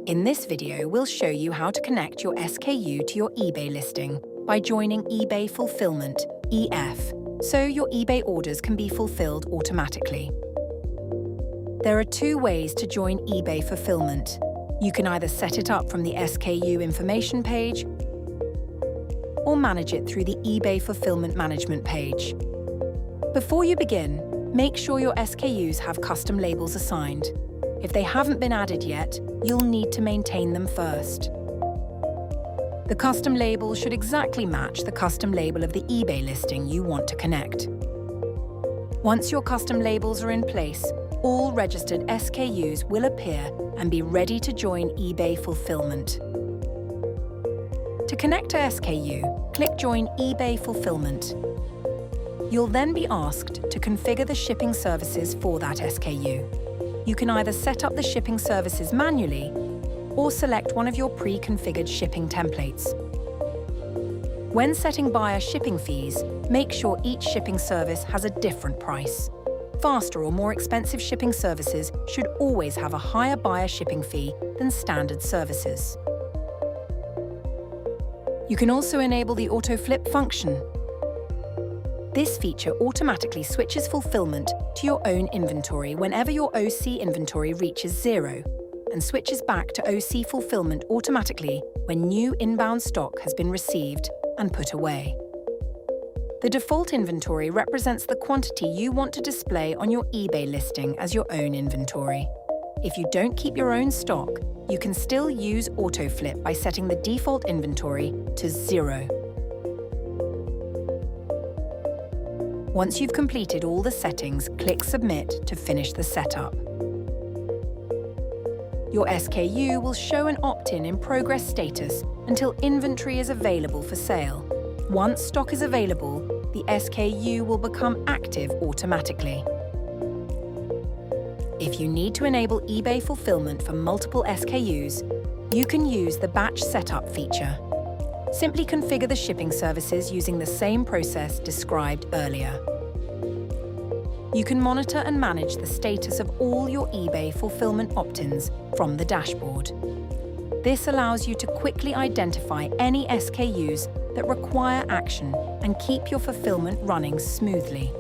In this video, we'll show you how to connect your SKU to your eBay listing by joining eBay Fulfillment, EF, so your eBay orders can be fulfilled automatically. There are two ways to join eBay Fulfillment. You can either set it up from the SKU information page or manage it through the eBay Fulfillment Management page. Before you begin, make sure your SKUs have custom labels assigned. If they haven't been added yet, you'll need to maintain them first. The custom label should exactly match the custom label of the eBay listing you want to connect. Once your custom labels are in place, all registered SKUs will appear and be ready to join eBay Fulfillment. To connect a SKU, click Join eBay Fulfillment. You'll then be asked to configure the shipping services for that SKU. You can either set up the shipping services manually or select one of your pre-configured shipping templates. When setting buyer shipping fees, make sure each shipping service has a different price. Faster or more expensive shipping services should always have a higher buyer shipping fee than standard services. You can also enable the auto flip function. This feature automatically switches fulfillment to your own inventory whenever your OC inventory reaches 0, and switches back to OC fulfillment automatically when new inbound stock has been received and put away. The default inventory represents the quantity you want to display on your eBay listing as your own inventory. If you don't keep your own stock, you can still use AutoFlip by setting the default inventory to 0. Once you've completed all the settings, click Submit to finish the setup. Your SKU will show an opt-in in progress status until inventory is available for sale. Once stock is available, the SKU will become active automatically. If you need to enable eBay Fulfillment for multiple SKUs, you can use the Batch Setup feature. Simply configure the shipping services using the same process described earlier. You can monitor and manage the status of all your eBay Fulfillment opt-ins from the dashboard. This allows you to quickly identify any SKUs that require action and keep your fulfillment running smoothly.